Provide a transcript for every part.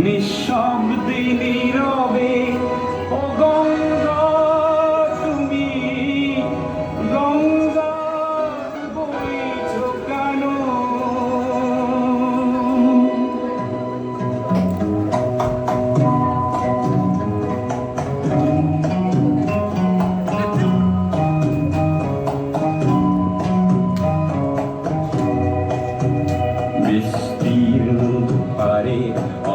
নিঃশব্দে নীরবে ও গঙ্গা তুমি গঙ্গা বইছ কেন? বিস্তীর্ণ দুপারে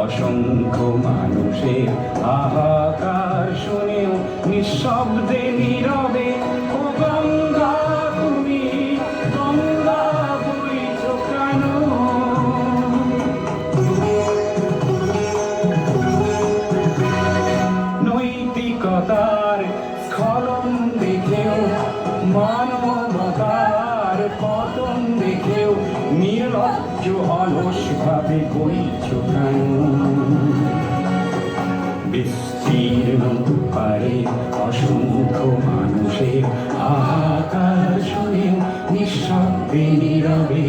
অসংখ্য মানুষের হাহাকার শুনেও নিঃশব্দে নীরবে ও গঙ্গা তুমি গঙ্গা বইছ কেন? নৈতিকতার স্খলন দেখেও মানবতার পতন দেখেও নির্লজ্জ অলস ভাবে বইছ কেন? বিস্তীর্ণ দুপারে অসংখ্য মানুষের হাহাকার শুনেও নিঃশব্দে নীরবে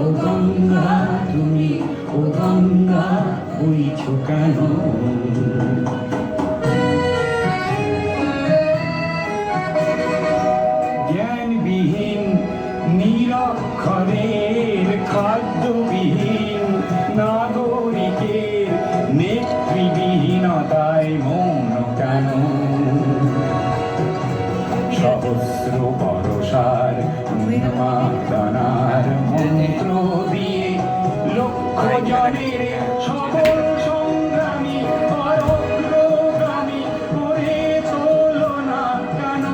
ও গঙ্গা তুমি ও গঙ্গা বইছ কেন? জ্ঞানবিহীন নিরক্ষরের খাদ্যবিহীন নাগরিকের নেতৃবিহীনতায় মৌন কেন? সহস্র বরষার উন্মাদনার মন্ত্র দিয়ে লক্ষ জনের সকল সংগ্রামী অগ্রগামী করে তোলো না কেন?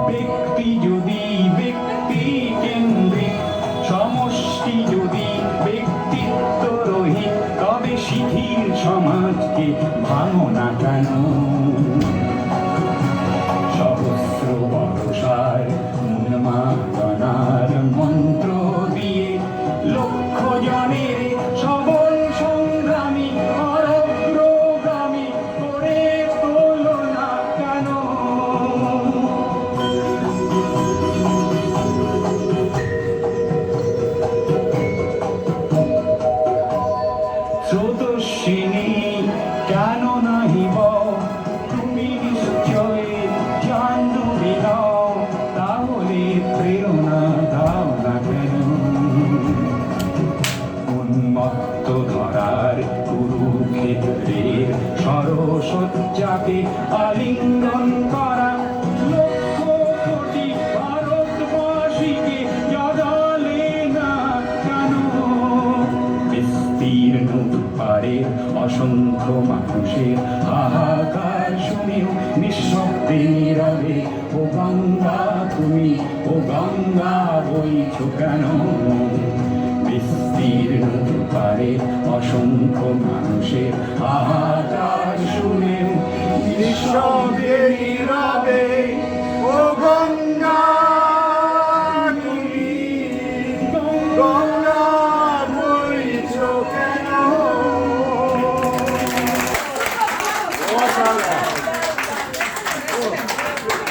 ব্যক্তি যদি ব্যক্তি কেন্দ্রিক, সমষ্টি যদি ব্যক্তিত্ব রহিত, তবে শিথিল সমাজকে ভাঙো না কেন? সহস্র বরষার উন্মাদনার মন্ত্র দিয়ে লক্ষ জনের সবল সংগ্রামী অগ্রগামী করে তোলো না কেন? স্রোতস্বিনী কেন নাহিব তুমি নিশ্চয় জাহ্নবী নও, তাহলে প্রেরণা দাও না কেন? উন্মত্ত ধরার কুরুক্ষেত্রের সরসজ্জাকে আলিঙ্গন করা লক্ষ কোটি ভারতবাসীকে জগালে না কেন? বিস্তীর্ণ দুপারে অসংখ্য মানুষের হাহাকার শুনেও নিঃশব্দে নীরবে ও গঙ্গা তুমি ও গঙ্গা বইছ কেন? বিস্তীর্ণ দুপারে অসংখ্য মানুষের হাহাকার শুনেও নিঃশব্দে নীরবে ও গঙ্গা তুমি গঙ্গা বইছ কেন?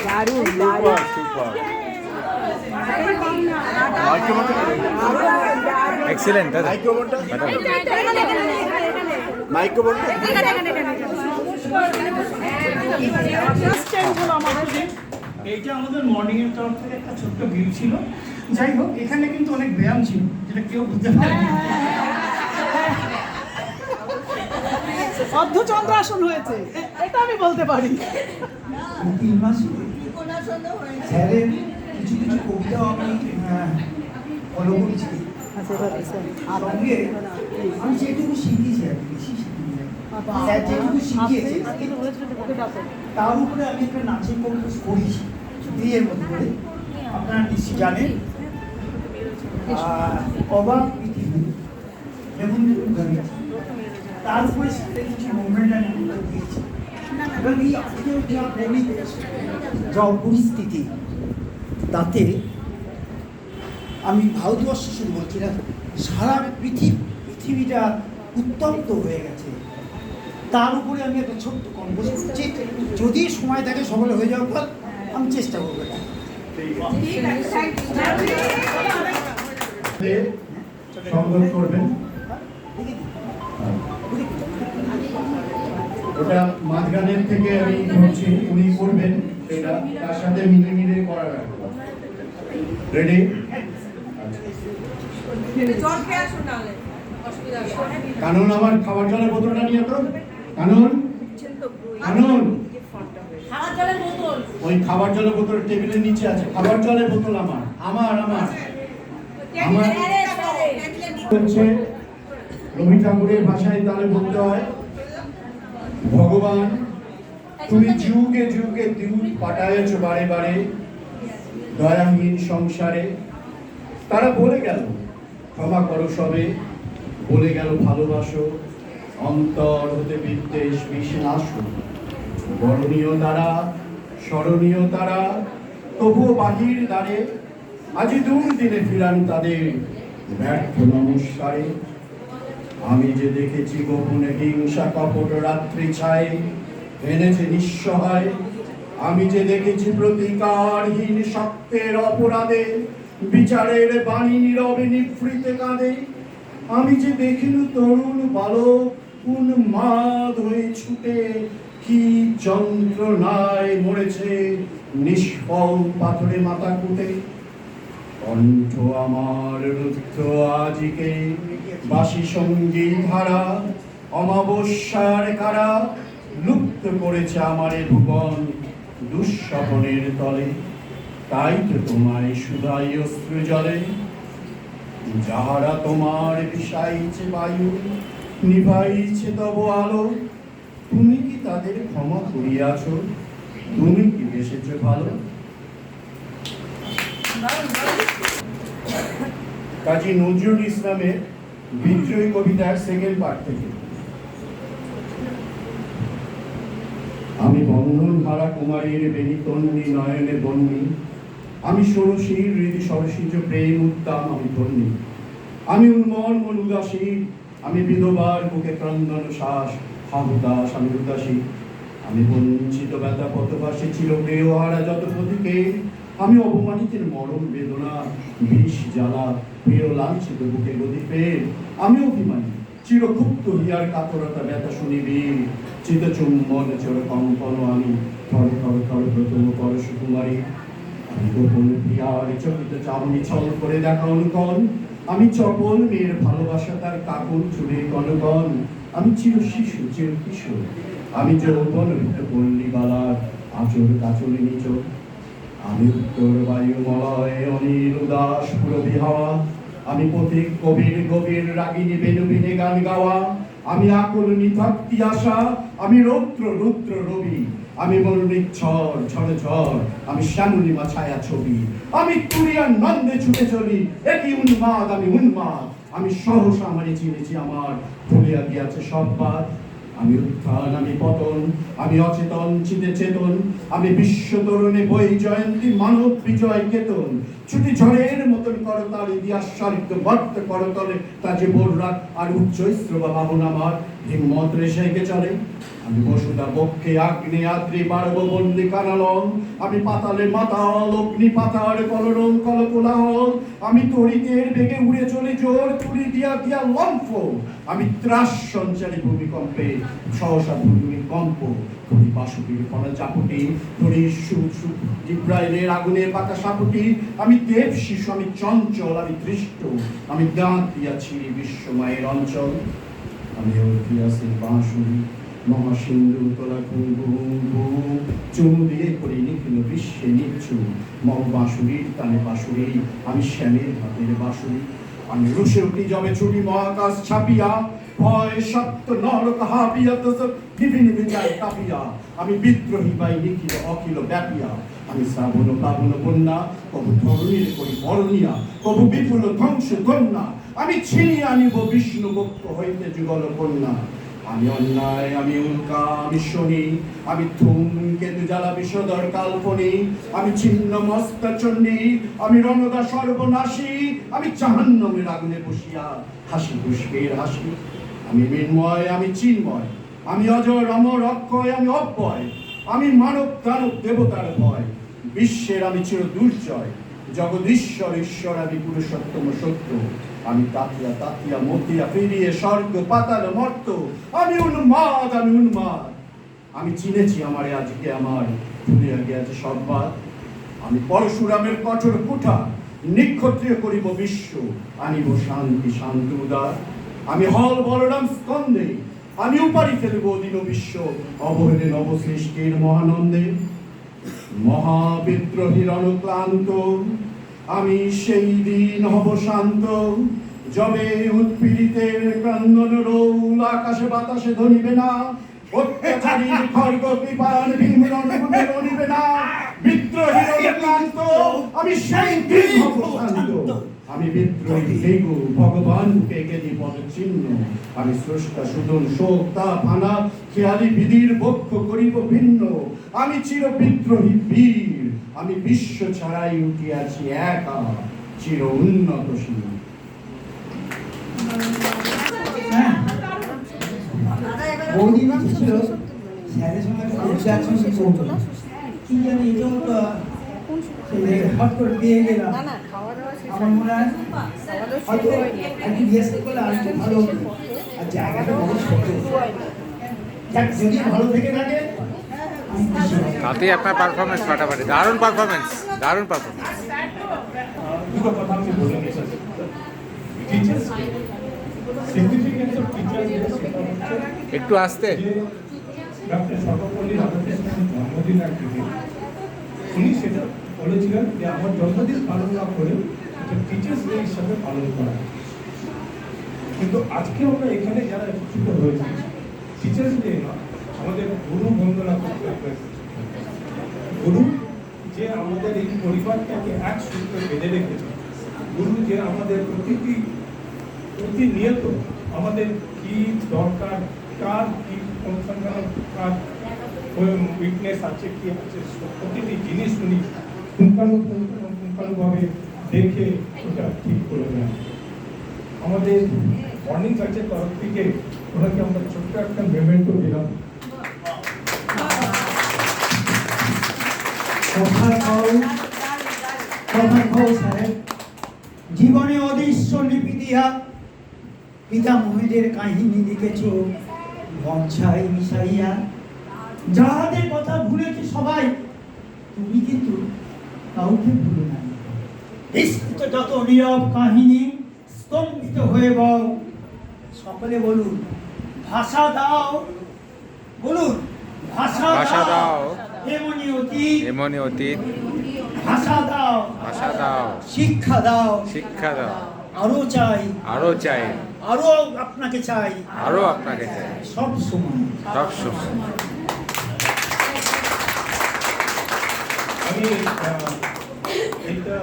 দারুণ দারুণ এক্সিলেন্ট এইটা আমাদের মর্নিং এর তরফ থেকে একটা ছোট্ট ভিউ ছিল। যাই হোক, এখানে কিন্তু অনেক ব্যায়াম ছিল যেটা কেউ বুঝতে পারেনি। অর্ধচন্দ্রাসন হয়েছে, এটা আমি বলতে পারি। স্যারের কিছু কিছু কবিতাও আমি ফলো করেছি। আর সঙ্গে আমি যেটুকু শিখিয়েছি আর বেশি শিখিনি, স্যার যেটুকু শিখিয়েছে তার উপরে আমি একটা নাচের কম্পোজ করেছি বিয়ের মধ্যে করে। আপনারা নিশ্চয়ই জানেন অবাক পৃথিবী রবীন্দ্র মুখার্জি, তার উপরে স্যারের কিছু মুভমেন্ট আমি দিয়েছি। এবং এই আজকের যা পরিবেশ, যা পরিস্থিতি, তাতে আমি ভারতবর্ষ শুধু বলছি না, সারা পৃথিবীটা উত্তপ্ত হয়ে গেছে। তার উপরে আমি একটা ছোট্ট কম্পোজ করছি, যদি সময় থাকে সকলে হয়ে যাওয়ার পর আমি চেষ্টা করবো। সংগ্রহ করবেন। ওটা মাঝখানের থেকে আমি বলছি, উনি করবেন সেটা, তার সাথে মিলে মিলে করা রাখবো। রেডি? কানুন, আমার খাবার জলের বোতলটা নিয়ে তো। কানুন, কানুন, ওই খাবার জলের বোতল টেবিলের নিচে আছে। খাবার জলের বোতল আমার আমার আমার আমার হচ্ছে রবি ঠাকুরের ভাষায় তাহলে বলতে হয়, ভগবান তুমি যুগে যুগে দূত পাঠায়েছ বারে বারে দয়াহীন সংসারে। তারা বলে গেল ক্ষমা করো সবে, বলে গেল ভালোবাসো, অন্তর হতে বিদ্বেষ বিনাশ। বরণীয় তারা, স্মরণীয় তারা, তবুও বাহির দ্বারে আজি দূর দিনে ফিরান তাদের ব্যর্থ নমস্কারে। আমি যে দেখেছি গোপনে হিংসা কপট রাত্রি ছায় এনেছে নিঃসহায়। আমি যে দেখেছি প্রতিকারহীন শক্তের অপরাধে বিচারের বাণী নীরবে নিভৃতে কাঁদে। আমি যে দেখিনু তরুণ বালক উন্মাদ হয়ে ছুটে কি যন্ত্রণায় মরেছে নিষ্ফল পাথরে মাথা কুটে। কণ্ঠ আমার রুদ্ধ আজিকে বাসি সঙ্গীত ধারা, অমাবস্যার কারা লুপ্ত করেছে আমারে ভুবন দুঃস্বপনের তলে। তাই তো তোমায় সুধাই অশ্রু জলে, যাহারা তোমার বিষাইছে বায়ু নিভাইছে তব আলো। তুমি কি তাদের ক্ষমা করিয়াছ? তুমি কি বেসেছ ভালো? কাজী নজরুল ইসলামের বিদ্রোহী কবিতার সেকেন্ড পার্ট থেকে। আমি বন্ধন হারা কুমারীর বেনিতন্নি নয়নে বন্যি, আমি ষোড়শীর হৃদি সরসিজ প্রেম উত্তাম আমি ধন্যি। আমি উন্মর্ম উদাসী, আমি বিধবার বুকে ক্রন্দন শ্বাস হাহুদাস আমি উদাসী। আমি বঞ্চিত ব্যথা পথবাসী ছিল প্রিয় হারা যত প্রতীকে। আমি অপমানিতের মরম বেদনা বিষ জ্বালা প্রিয় লাঞ্ছিত বুকে গতি পেয়ে। আমি অভিমানী চিরক্ষুব্ধ হিয়ার কাতরতা ব্যথা শুনিবি চিত চুম্বন চোর কম্পন। আমি থর থর থর প্রথম পর সুকুমারী। আমি গোপন প্রিয়ার চকিত চামনি ছল করে দেখা অনুকন। আমি চপল মেয়ের ভালোবাসা তার কাকুর চুলে কনকন। আমি চির শিশু চির কিশোর, আমি যৌবন পল্লী বালার আচর কাচলে নিচ। আমি উত্তর বায়ু মলয় অনিল উদাস পুরবী হাওয়া। আমি পথিক কবির গভীর রাগিনী বেনুবিনে গান গাওয়া। আমি আকুল নিথক্তি আশা, আমি রৌদ্র রুদ্র রবি। আমি মরুণিক ঝড় ঝড়ে ঝড়, আমি শ্যামলিমা ছায়া ছবি। আমি তুরিয়ার নন্দে ছুটে চলি, একই উন্মাদ আমি উন্মাদ। আমি সহসা আমারে চিনেছি আমার ভুলিয়া গিয়াছে সব বাদ। আমি উত্থান আমি পতন, আমি অচেতন চিতে চেতন। আমি বিশ্ব তরুণে বই জয়ন্তী মানব বিজয় কেতন। ছুটি ঝড়ের মতন করতাল ইতিহাস সারিত বর্ত করতলে তা যে বোররাত আর উচ্চৈস্র বা বাহন আমার হিম্মত রেশাইকে চলে। আমি বসুদা বক্ষে আগ্নে আদ্রি পারব বন্দি কানালন। আমি পাতালে মাতাল অগ্নি পাতার কলরং কলকোলাহল। আমি তড়িতের বেগে উড়ে চলে জোর তুড়ি দিয়া দিয়া লম্ফ। আমি ত্রাস সঞ্চারী ভূমিকম্পে সহসা ভূমিকম্প। তড়ি বাসুকির ফলা চাপুটি, তড়ি জিব্রাইলের আগুনের পাতা সাপুটি। আমি দেব শিশু, আমি চঞ্চল, আমি দৃষ্ট। আমি দাঁত দিয়াছি বিশ্বময়ের অঞ্চল। আমি ঐতিহাসি বাঁশুরি মহাসিন্ধু তোলা চুমু দিয়ে করে নিখিল বিশ্বে নিচ্ছু। মম বাঁশুরির তালে বাঁশুরি, আমি শ্যামের হাতের বাঁশুরি। আমি রুশে উঠি যবে ছুটি মহাকাশ ছাপিয়া, ভয় সপ্ত নরক হাপিয়া তো বিভিন্ন বিচার কাঁপিয়া। আমি বিদ্রোহী বাই নিখিল অখিল ব্যাপিয়া। আমি শ্রাবণ প্লাবন বন্যা, কবু ধরণীর করি বরণিয়া, কবু বিপুল ধ্বংস কন্যা। আমি ছিনিয়ে আনিব বিষ্ণু বক্ষ হইতে যুগল কন্যা। আমি অন্যায়, আমি উল্কা, আমি শনি, আমি ধূমকেতু জ্বালা বিষদর কাল্পনি। আমি ছিন্ন মস্তা চণ্ডী, আমি রণদা সর্বনাশী। আমি জাহান্নামের আগুনে বসিয়া হাসি পুষ্পের হাসি। আমি মৃন্ময়, আমি চিন্ময়, আমি অজর অমর অক্ষয়, আমি অব্যয়। আমি মানব দানব দেবতার ভয়। বিশ্বের আমি চির দুর্জয়, জগদীশ্বর ঈশ্বর আমি পুরুষোত্তম সত্য, আমি তাতিয়া তাতিয়া মতিয়া ফিরিয়ে স্বর্গ পাতাল মর্ত, আমি উন্মাদ, আমি উন্মাদ। আমি চিনেছি আমারে আজকে আমার ভুলিয়া গিয়াছে সব্বাদ। আমি পরশুরামের কঠোর কুঠা নিক্ষত্রিয় করিব বিশ্ব, আনিব শান্তি শান্ত উদার। আমি হল বলরাম স্কন্দে, আমি উপারি ফেলব দিন বিশ্ব, অবহেলে নবসৃষ্টির মহানন্দে। মহাবিদ্রোহী রণক্লান্ত আমি সেই দিন হব শান্ত, যবে উৎপীড়িতের ক্রন্দন রৌল আকাশে বাতাসে ধরিবে না, অত্যাচারীর খড়গ কৃপাণ ভীম রণগুণে রণিবে না। বিদ্রোহী রণক্লান্ত আমি সেই দিন হব শান্ত, আমি বিদ্রোহী দেগু ভগবান পেকেদি পদচিহ্ন, আমি স্রষ্টা সুদন শোক তাপ আনা খেয়ালি বিধির বক্ষ করিব ভিন্ন। আমি চির বিদ্রোহী বীর, আমি বিশ্ব ছাড়াই উঠিয়াছি একা, চির উন্নতশীল। বৌদি ছিল স্যারের সঙ্গে কবিতা সঙ্গে করতো কি জানি এটাও তো হট করে পেয়ে গেলাম। আমার মনে হয় হয়তো একটু রিহার্সাল করলে আর একটু ভালো হতো। আর জায়গাটা বড় ছোট, যাক যদি ভালো থেকে থাকে আমি খুশি হব। তাতেই আপনার পারফরমেন্স ফাটাফাটি, দারুণ পারফরমেন্স, দারুণ পারফরমেন্স। দুটো কথা আমি বলে নিতে চাই। টিচার্স সিগনিফিকেন্স অফ টিচার্স একটু আসতে। ডক্টর সর্বপল্লী রাধাকৃষ্ণের জন্মদিন একদিকে উনি সেটা বলেছিলেন যে আমার জন্মদিন পালন না করে এটা টিচার্স ডে হিসাবে পালন করা। কিন্তু আজকে আমরা এখানে যারা একত্রিত হয়েছি টিচার্স ডে না, আমাদের গুরু বন্দনা করতে হবে। গুরু যে আমাদের এই পরিবারটাকে এক সূত্রে বেঁধে রেখেছে, গুরু যে আমাদের প্রতিনিয়ত আমাদের কি দরকার, কার কি অনুসন্ধান, কার উইকনেস আছে, কি আছে, প্রতিটি জিনিস উনি পুঙ্খানুপুঙ্খানুভাবে দেখে ওটা ঠিক করে নেন। আমাদের মর্নিং ব্যাচের তরফ থেকে ওনাকে আমরা ছোট্ট একটা মেমেন্টো দিলাম। জীবনে অদৃশ্য লিপি দিয়া পিতামহীদের কাহিনী লিখেছ গঞ্ছায় মিশাইয়া, যাহাদের কথা ভুলেছে সবাই, তুমি কিন্তু কাউকে ভুলো না। বিস্তৃত যত নীরব কাহিনী স্তম্ভিত হয়ে বও, সকলে বলুন ভাষা দাও, বলুন ভাষা দাও, এমনি অতীত, এমনি অতীত, ভাষা দাও, ভাষা দাও, শিক্ষা দাও, শিক্ষা দাও, আরো চাই, আরো চাই, আরো আপনাকে চাই, আরো আপনাকে চাই, সব সময়। সব সময়। আমি এইটা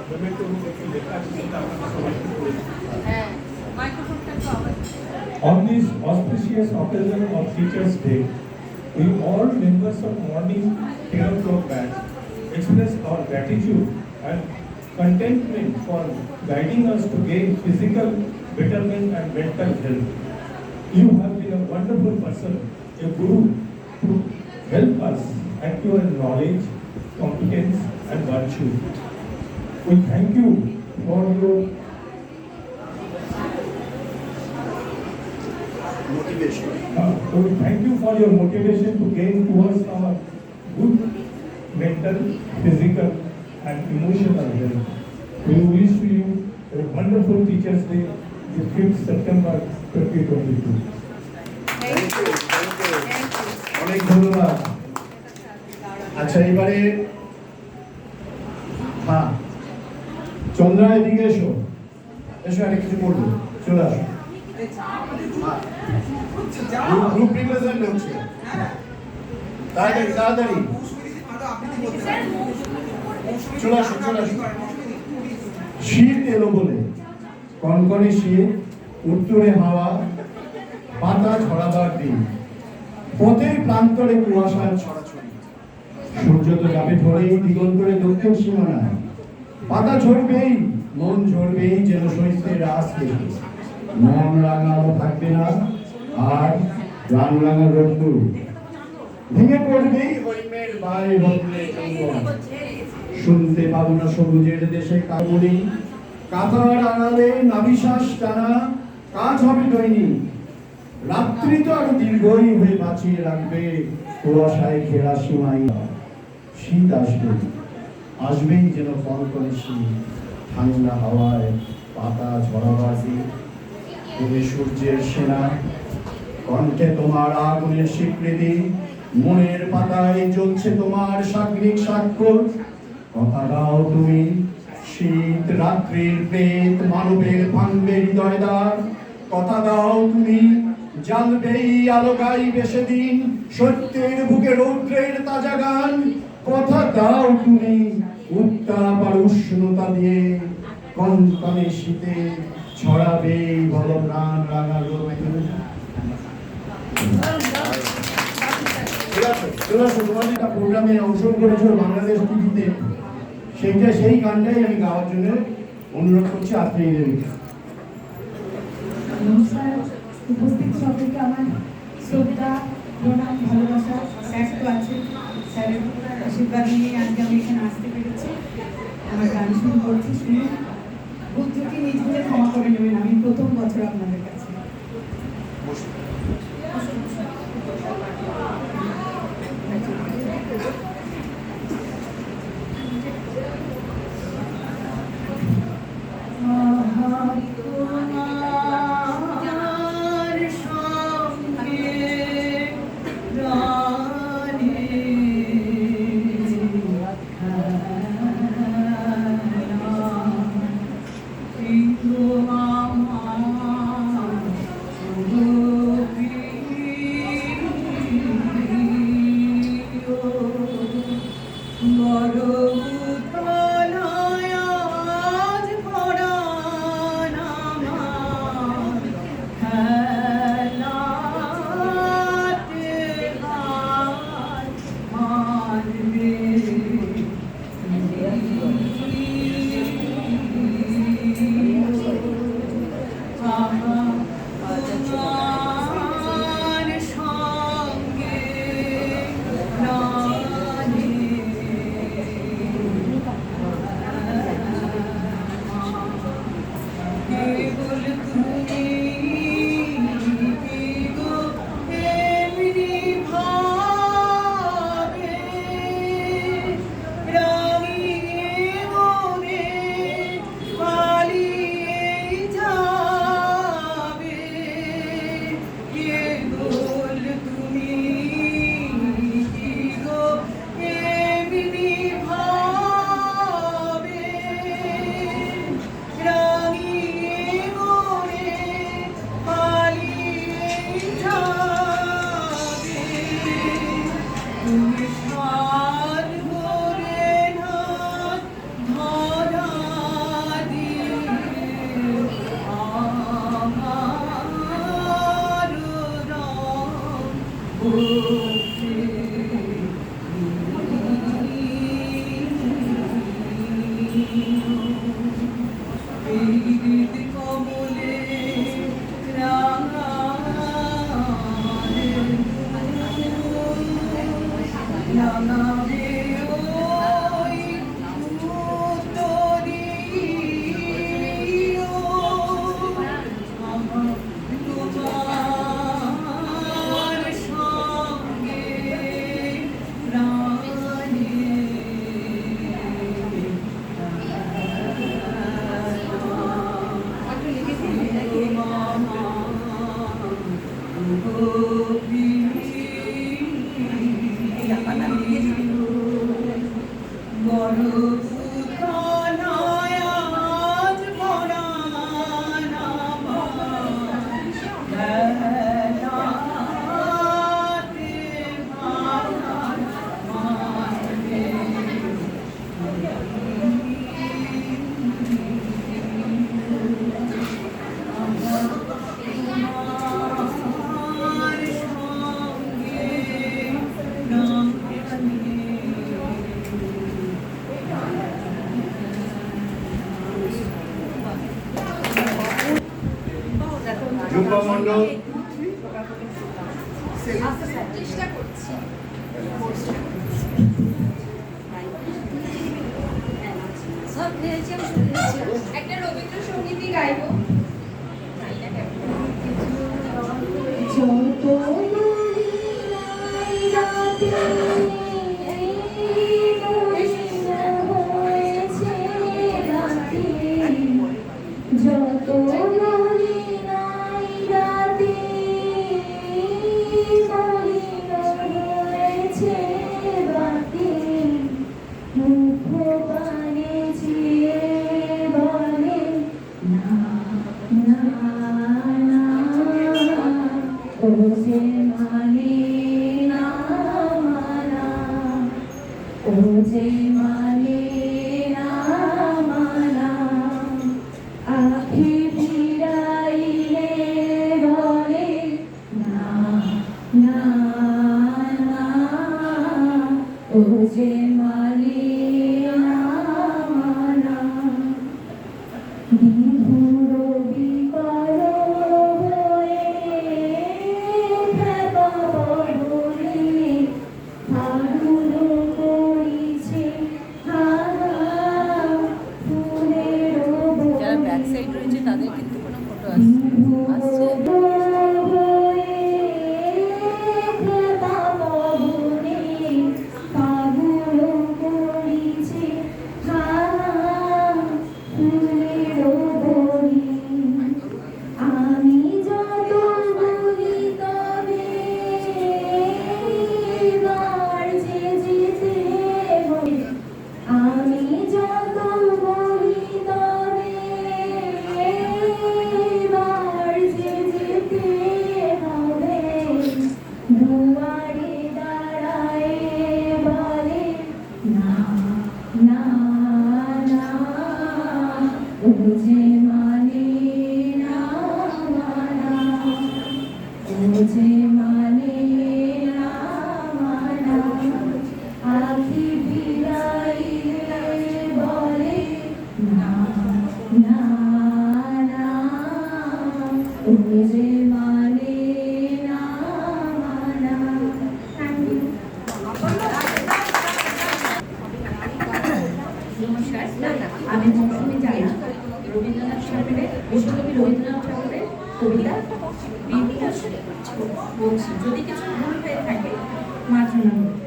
মেমেন্টো একটু লেখা আছে, যেটা আপনারা সবাইকে পড়েছি। On this auspicious occasion of Teachers' Day, we all members of morning 10 o'clock batch express our gratitude and contentment for guiding us to gain physical betterment and mental health. You have been a wonderful person, a guru, to help us acquire knowledge, competence, and virtue. We thank you for your motivation. we thank you for your motivation to gain towards our good mental, physical, and emotional health. We wish you a wonderful Teachers' Day, the 5th September 2022. অনেক ধন্যবাদ। আচ্ছা, এবারে হ্যাঁ, চন্দ্রা এদিকে এসো, এসো, আরে কিছু বলবো, চলে আসো। গ্রুপ রিপ্রেজেন্ট হচ্ছে, তাড়াতাড়ি তাড়াতাড়ি চলে আসো, চলে আসো। শীত এলো বলে, কনকনে শীত, উত্তরে হাওয়া, পাতা ঝরাবার দিন, পথের প্রান্তরে কুয়াশার ছড়াছড়ি, সূর্য তো যাবে ধরেই দিগন্তরে দক্ষিণ সীমানায়, পাতা ঝরবেই, মন ঝরবেই, যেন শৈত্যের রাস দেখে, মন রাঙানো থাকবে না, আর রাঙা রোদ্দুর ভেঙে পড়বেই হৈমের বাই বদলে চন্দন। শুনতে পাবো না সবুজের দেশে কামনি, কাঁথার আড়ালে নাভিশ্বাস টানা কাজ হবে দৈনিক। রাত্রি তো আরো দীর্ঘই হয়ে বাঁচিয়ে রাখবে কুয়াশায় ঘেরা সীমাই। শীত আসবে, আসবেই যেন কনকনে শীত, ঠান্ডা হাওয়ায় পাতা ঝরাবাজি। তুমি সূর্যের সেনা, কণ্ঠে তোমার আগুনের স্বীকৃতি, মনের পাতায় জ্বলছে তোমার সাগ্নিক স্বাক্ষর। কথা দাও তুমি, শীত রাত্রির প্রেত মানবের ভাঙবে হৃদয় দ্বার। কথা দাও তুমি, জ্বালবেই আলো গাইবে সেদিন সত্যের বুকে রৌদ্রের তাজা গান। কথা দাও তুমি, উত্তাপ আর উষ্ণতা দিয়ে কনকনে শীতে ছড়াবে বল প্রাণ রাঙা রোদ। তোমাদের একটা প্রোগ্রামে অংশগ্রহণ করেছিল বাংলাদেশ টিভিতে, সেই গানটাই আমি গাওয়ার জন্য অনুরোধ করছি আপনাদের। নমস্কার, উপস্থিত সকলকে আমার শ্রদ্ধা, প্রণাম, ভালোবাসা। স্যার তো আছে, স্যারের আশীর্বাদ নিয়ে আজকে আমি এখানে আসতে পেরেছি। আমার গান শুরু করছি, শুনে ভুল ত্রুটি নিজ ভুলে ক্ষমা করে নেবেন। আমি প্রথম বছর আপনাদের কাছে। মণ্ডল চেষ্টা করছি। একটা রবীন্দ্রসঙ্গীতই গাইবো। যত মরিলাই রাতে হয়েছে রাতে, যত মরিলাই রাতে হয়েছে রাতে, মুখ পানে চেয়ে বলে না না না, ও যে মানে না মানা, ও যে মানে না মানা, আখি ফিরাইলে বলে না না না, ও যে মানে না মানা। বিধুর বিকল হয়ে ভেবা বলে ফাগুন করিছে হারা, ফুলের যারা ব্যাক সাইড রয়েছে তাদের কিন্তু কোনো ফটো আসছে। আমি যত বলি তবে এবার যে যেতে হবে, আমি যত বলি তবে এবার যে যেতে হবে, দুয়ারে দাঁড়ায় বলে না না না, ও যে মানে না মানা, ও যে মানে না মানা, আখি ফিরাইলে বলে না না না, ও যে মানে না মানা। Thank you. নমস্কার, আমি মৌসুমী জানা, রবীন্দ্রনাথ ঠাকুরের বিশ্বকবি রবীন্দ্রনাথ ঠাকুরের কবিতা বিবিঘোষ বলছি। যদি কিছু ভুল হয়ে থাকে মার্জনা করবে।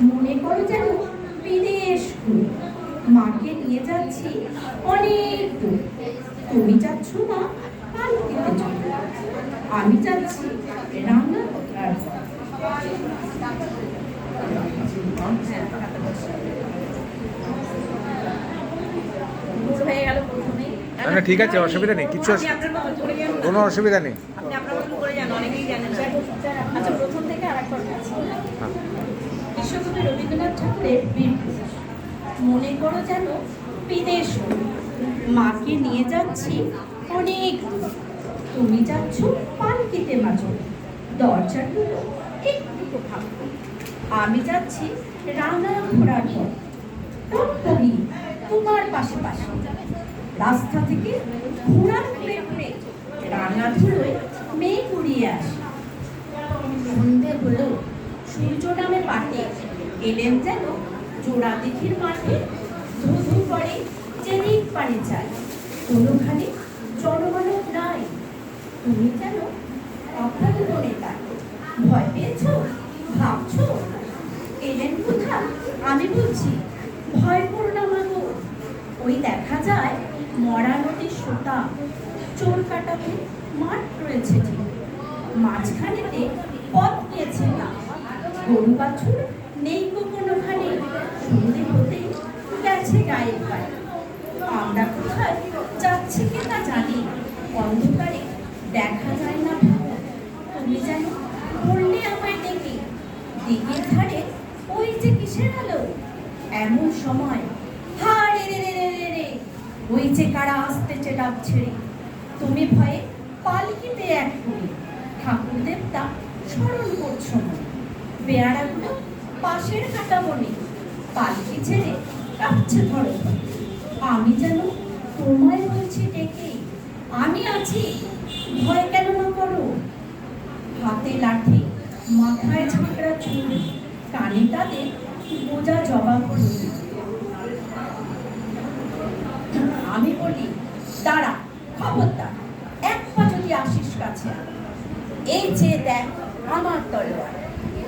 মনে করো যেন বিদেশ ঘুরে মাকে নিয়ে যাচ্ছি অনেক দূর। তুমি যাচ্ছ মা পালকিতে চলে, আমি যাচ্ছি রান্না করার ভুল হয়ে গেল প্রথমেই। না না ঠিক আছে, অসুবিধা নেই, কিছু আপনি আপনার মতন করে যান না। কোনো অসুবিধা নেই। আপনি আপনার মতন করে যান, অনেকেই জানেন না। আচ্ছা, প্রথম থেকে আরেকটা আছে। বিশ্বকবি রবীন্দ্রনাথ ঠাকুরের বিবিঘোষ। মনে করো যেন বিদেশ ঘুরে মাকে নিয়ে যাচ্ছি অনেক দূর। তুমি যাচ্ছ পালকিতে মাঝরে, দরজাগুলো একটু ফাঁকা। আমি যাচ্ছি রাঙা ঘোড়ার পর, তৎপরই তোমার পাশে পাশে। রাস্তা থেকে ঘোড়া ঘুরে ঘুরে রাঙা ধুলোয় মেঘ উড়িয়ে আসে। সন্ধে হলো, সূর্য নামে পাটে এলেন যেন জোড়া দিঘির মাঠে। ধুধু করে যেদিক পারে যায়, কোনোখানে জনমানব নাই। তুমি যেন অজ্ঞাত মনে তার, ভয় পেয়েছ ভাবছ এলেন কোথা। আমি বলছি ভয় করো না মাগো, ওই দেখা যায় মরা নদীর সোতা। চোর কাটাতে মাঠ রয়েছে ঠিক, মাঝখানেতে পথ গিয়েছে না। গরু বাছুর নেই গো কোনোখানে, সন্ধে হতে গেছে গায়ে পায়ে। আমরা কোথায় যাচ্ছি কে তা জানি, অন্ধকারে দেখা যায় না ভালো। তুমি যেন বললে আমায় ডেকে, দিঘির ধারে ওই যে কিসের আলো। এমন সময় হা রে রে রে রে রে, ওই যে কারা আসতেছে ডাব ছেড়ে। তুমি ভয়ে পালকিতে এক করে ঠাকুর দেবতা স্মরণ করছো মনে। বেয়ারাগুলো পাশের কাটা বনে, পালকি ছেড়ে কাঁপছে ধরো। আমি যেন তোমায় বলছি ডেকে, আমি আছি ভয় কেন না করো। হাতে লাঠি, মাথায় ঝাঁকড়া চুল, কানে তাদের বোঝা জবাব হলো। আমি বলি, দাঁড়া, খবরদার, এক পা যদি আসিস কাছে, এই যে দেখ আমার তলোয়ার,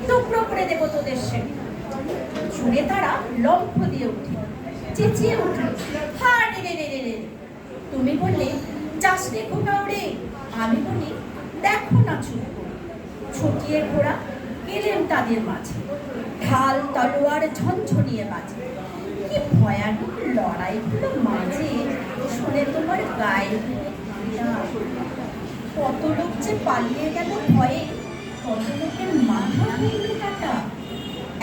টুকরো করে দেবো তোদের সেদিন। শুনে তারা লম্ফ দিয়ে উঠে, চেঁচিয়ে উঠল, হা রে রে রে রে রে। তুমি বললে, যাস রে ঘোড়াও রে। আমি বলি, দেখো না চুপ করে। ছুটিয়ে ঘোড়া গেলেন তাদের মাঝে, ঢাল তলোয়ার ঝনঝনিয়ে বাজে। কি ভয়ানক লড়াই হলো মাঝে, শুনে তোমার গায়ে কত লোক যে পালিয়ে গেল ভয়ে, কত লোকের মাথা হইল কাটা।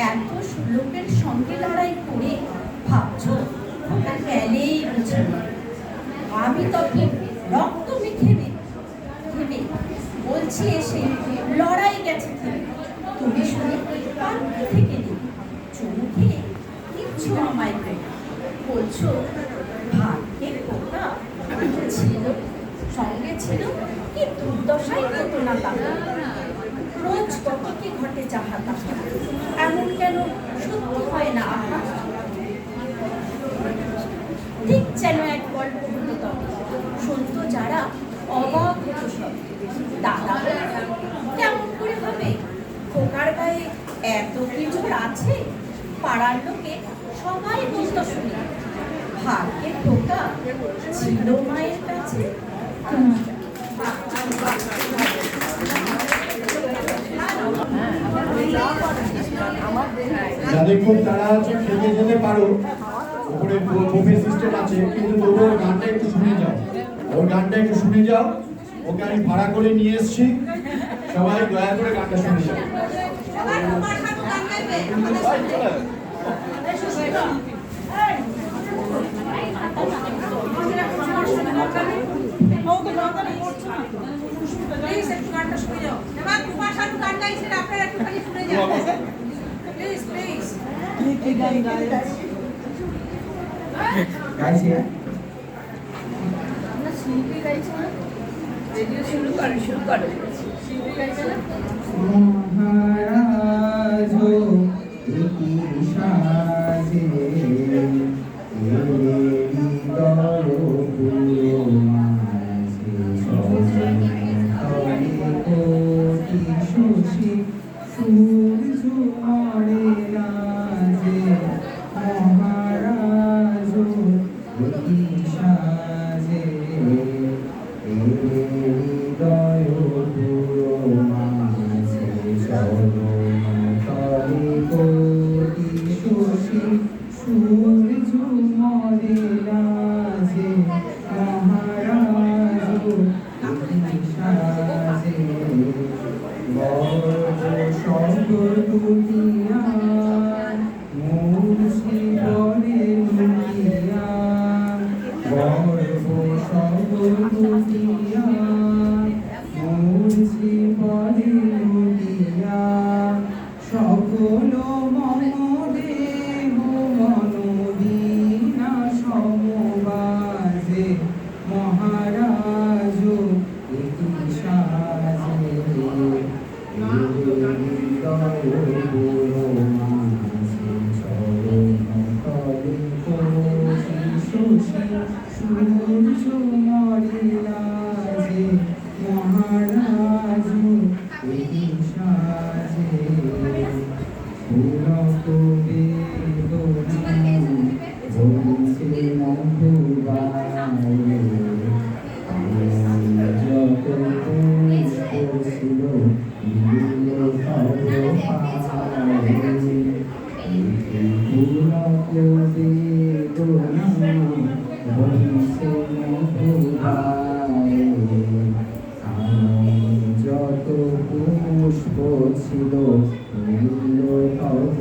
এত লোকের সঙ্গে লড়াই করে ভাবছো ওটা গেলেই বুঝে। আমি তখন রক্ত মেখে বলছি এসে, লড়াই গেছে থেমে। তুমি শুনে পাখি থেকে নেই, চোখে কিচ্ছু আমায় দেয় না। বলছো ভাগ্যের পোকা ছিল, সঙ্গে ছিল, কি দুর্দশাই হতো না তাকে। রোজ কত কি ঘটে যাহা তাহা, এমন কেন সত্য হয় না আহা। ঠিক যেন এক গল্প হতো তখন, শুনত যারা অবাক হতো সব। দাদা কেমন করে হবে, খোকার গায়ে এত কিছু আছে। পাড়ার লোকে সবাই বলতো শুনি, ভাগ্যের খোকা ছিল মায়ের কাছে। যাদের খুব তারা খেতে যেতে পারো, ওপরে বুফে সিস্টেম আছে, কিন্তু তবুও ওর গানটা একটু শুনে যাও, ওর গানটা একটু শুনে যাও। ওকে আমি ভাড়া করে নিয়ে এসেছি, সবাই দয়া করে গানটা শুনে যাও। গাইছে মহারাজ কি সাজে সকল মনোদেহ মনোবীণা সমবাজে মহারাজ ইতি সাজে হৃদয় গুরু মাঝে চরণ তলে কোটি শশী সূর্য মরিলাজে মহারাজ ইতি সাজে পুরক বেদনা বলছে মধুবায় যত পুষ্প ছিল দিল সব পায়ে পুরক বেদনা বলছে মধুবায় যত পুষ্প ছিল তব